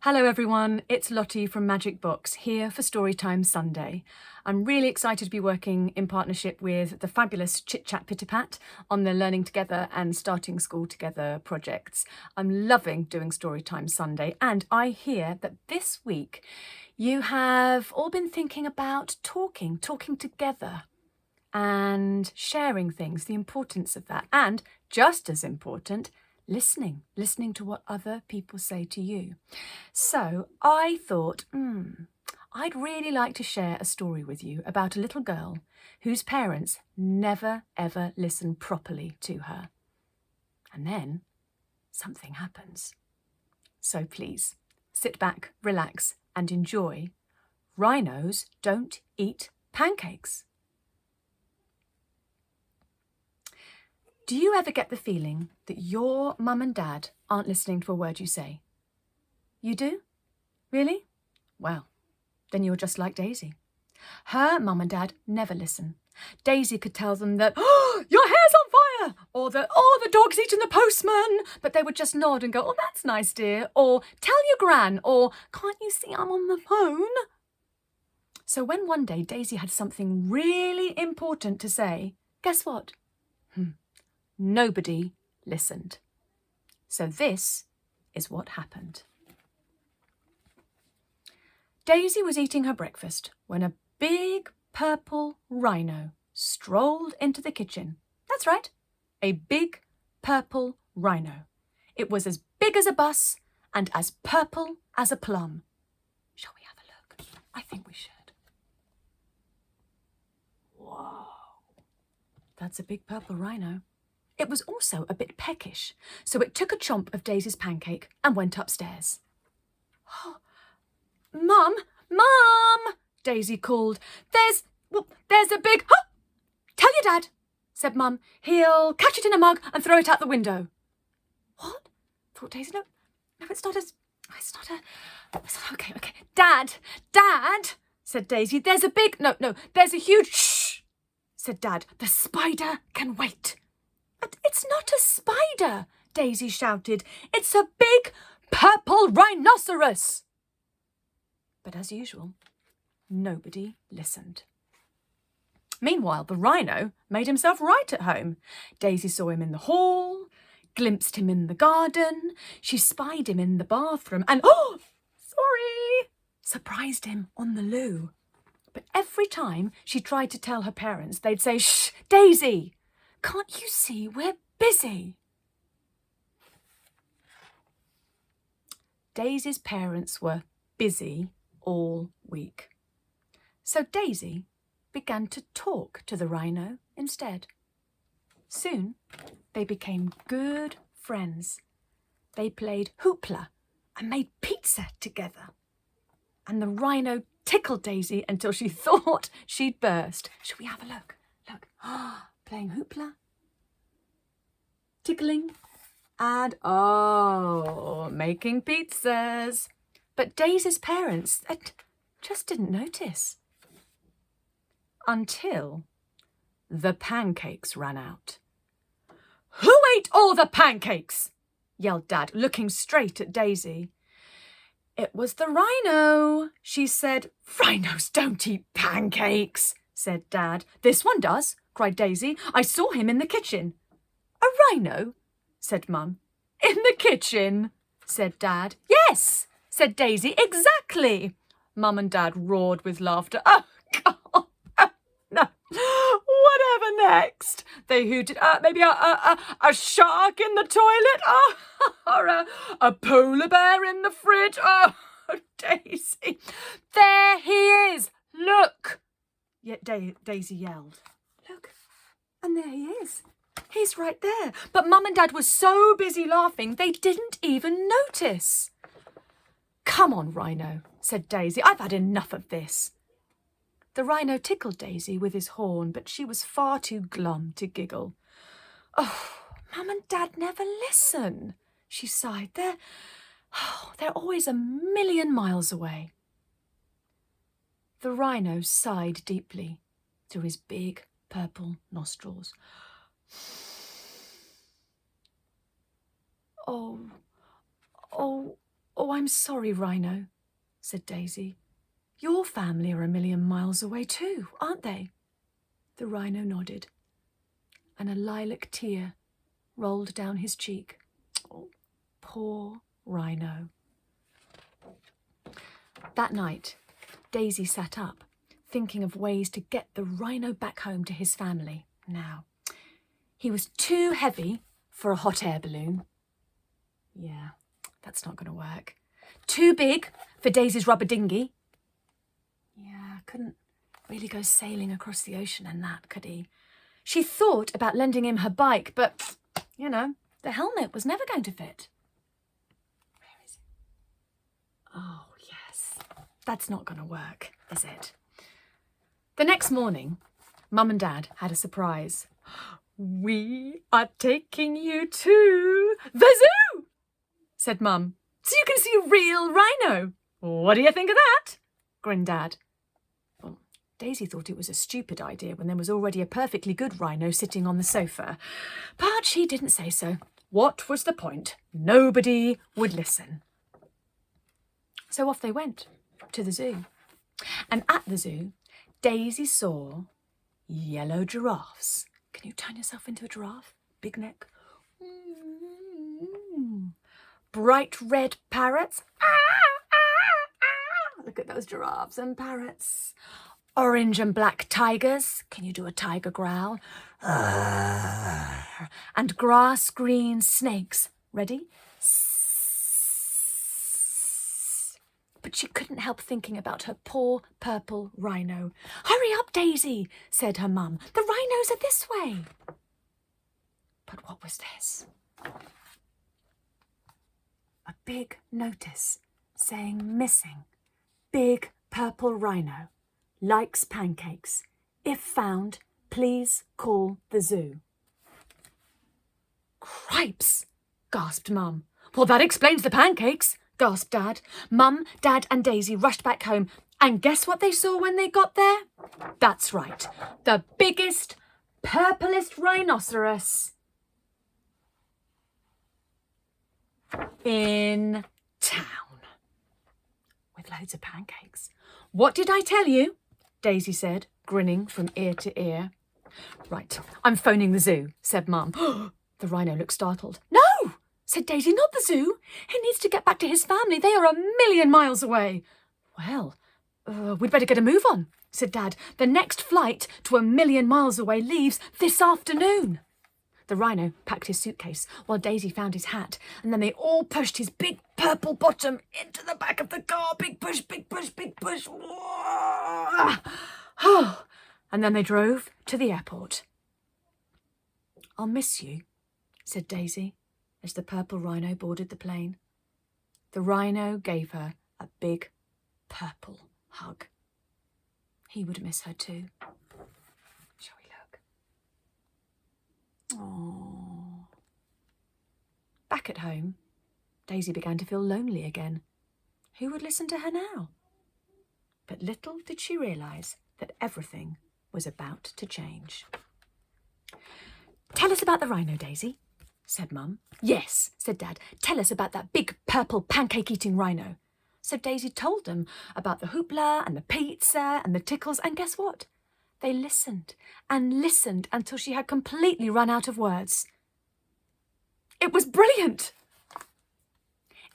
Hello everyone, it's Lottie from Magic Books here for Storytime Sunday. I'm really excited to be working in partnership with the fabulous Chit Chat Pitty Pat on their Learning Together and Starting School Together projects. I'm loving doing Storytime Sunday, and I hear that this week you have all been thinking about talking together and sharing things, the importance of that, and just as important, listening to what other people say to you. So I thought, I'd really like to share a story with you about a little girl whose parents never ever listen properly to her. And then something happens. So please sit back, relax and enjoy Rhinos Don't Eat Pancakes. Do you ever get the feeling that your mum and dad aren't listening to a word you say? You do? Really? Well, then you're just like Daisy. Her mum and dad never listen. Daisy could tell them that, "Oh, your hair's on fire!" or that, "Oh, the dog's eaten the postman!" But they would just nod and go, "Oh, that's nice, dear," or "Tell your gran," or "Can't you see I'm on the phone?" So when one day Daisy had something really important to say, guess what? Nobody listened. So this is what happened. Daisy was eating her breakfast when a big purple rhino strolled into the kitchen. That's right, a big purple rhino. It was as big as a bus and as purple as a plum. Shall we have a look? I think we should. Whoa, that's a big purple rhino. It was also a bit peckish, so it took a chomp of Daisy's pancake and went upstairs. Oh, Mum! Mum! Daisy called. There's a big... Oh! Tell your dad, said Mum. He'll catch it in a mug and throw it out the window. What? Thought Daisy. No, it's not okay. Dad, said Daisy. There's a big... No, there's a huge... Shh, said Dad. The spider can wait. But it's not a spider, Daisy shouted. It's a big purple rhinoceros. But as usual, nobody listened. Meanwhile, the rhino made himself right at home. Daisy saw him in the hall, glimpsed him in the garden, she spied him in the bathroom and, surprised him on the loo. But every time she tried to tell her parents, they'd say, "Shh, Daisy! Can't you see we're busy?" Daisy's parents were busy all week. So Daisy began to talk to the rhino instead. Soon they became good friends. They played hoopla and made pizza together. And the rhino tickled Daisy until she thought she'd burst. Shall we have a look? Look. Playing hoopla, tickling, and making pizzas. But Daisy's parents just didn't notice. Until the pancakes ran out. "Who ate all the pancakes?" yelled Dad, looking straight at Daisy. "It was the rhino," she said. "Rhinos don't eat pancakes," said Dad. "This one does," cried Daisy. "I saw him in the kitchen." "A rhino?" said Mum. "In the kitchen?" said Dad. "Yes," said Daisy. "Exactly." Mum and Dad roared with laughter. "Oh, God. No. Whatever next?" they hooted. "Maybe a shark in the toilet? Or a polar bear in the fridge? Oh, Daisy. There he is. Look." Yet Daisy yelled. "Look, and there he is. He's right there." But Mum and Dad were so busy laughing, they didn't even notice. "Come on, Rhino," said Daisy. "I've had enough of this." The rhino tickled Daisy with his horn, but she was far too glum to giggle. "Oh, Mum and Dad never listen," she sighed. They're always a million miles away." The rhino sighed deeply through his big purple nostrils. "Oh, Oh, I'm sorry, Rhino, said Daisy. Your family are 1,000,000 miles away too, aren't they? The Rhino nodded, and a lilac tear rolled down his cheek. Oh, poor Rhino. That night, Daisy sat up, thinking of ways to get the Rhino back home to his family. Now, he was too heavy for a hot air balloon. Yeah, that's not going to work. Too big for Daisy's rubber dinghy. Yeah, couldn't really go sailing across the ocean in that, could he? She thought about lending him her bike, but, you know, the helmet was never going to fit. Where is it? Oh, yes. That's not going to work, is it? The next morning, Mum and Dad had a surprise. We are taking you to the zoo, said Mum, so you can see a real rhino. What do you think of that? Grinned Dad. Well, Daisy thought it was a stupid idea when there was already a perfectly good rhino sitting on the sofa, but she didn't say so. What was the point? Nobody would listen. So off they went to the zoo. And at the zoo, Daisy saw yellow giraffes. Can you turn yourself into a giraffe? Big neck. Bright red parrots. Look at those giraffes and parrots. Orange and black tigers. Can you do a tiger growl? And grass green snakes. Ready? But she couldn't help thinking about her poor purple rhino. Hurry up, Daisy, said her mum. The rhinos are this way. But what was this? A big notice saying missing. Big purple rhino. Likes pancakes. If found, please call the zoo. Cripes, gasped Mum. Well, that explains the pancakes, gasped Dad. Mum, Dad and Daisy rushed back home, and guess what they saw when they got there? That's right, the biggest, purplest rhinoceros in town. With loads of pancakes. What did I tell you? Daisy said, grinning from ear to ear. Right, I'm phoning the zoo, said Mum. The rhino looked startled. No, said Daisy, not the zoo. He needs to get back to his family. They are 1,000,000 miles away. Well, we'd better get a move on, said Dad. The next flight to 1,000,000 miles away leaves this afternoon. The rhino packed his suitcase while Daisy found his hat, and then they all pushed his big purple bottom into the back of the car. Big push, big push, big push. And then they drove to the airport. I'll miss you, said Daisy, as the purple rhino boarded the plane. The rhino gave her a big purple hug. He would miss her too. Shall we look? Aww. Back at home, Daisy began to feel lonely again. Who would listen to her now? But little did she realise that everything was about to change. Tell us about the rhino, Daisy, said Mum. Yes, said Dad. Tell us about that big purple pancake-eating rhino. So Daisy told them about the hoopla and the pizza and the tickles, and guess what? They listened and listened until she had completely run out of words. It was brilliant!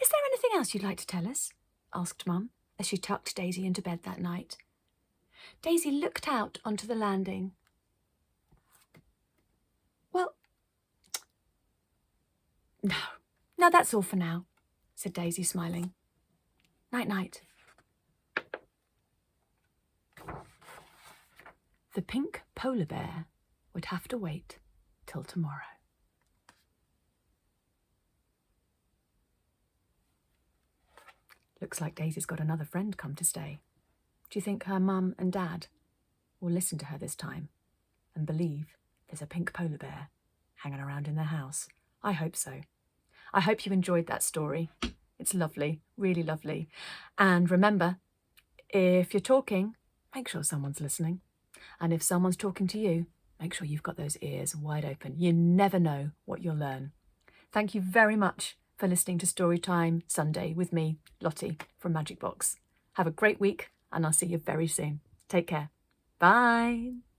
Is there anything else you'd like to tell us? Asked Mum, as she tucked Daisy into bed that night. Daisy looked out onto the landing. Well, no, that's all for now, said Daisy, smiling. Night-night. The pink polar bear would have to wait till tomorrow. Looks like Daisy's got another friend come to stay. Do you think her mum and dad will listen to her this time and believe there's a pink polar bear hanging around in their house? I hope so. I hope you enjoyed that story. It's lovely, really lovely. And remember, if you're talking, make sure someone's listening. And if someone's talking to you, make sure you've got those ears wide open. You never know what you'll learn. Thank you very much for listening to Storytime Sunday with me, Lottie, from Magic Box. Have a great week, and I'll see you very soon. Take care. Bye.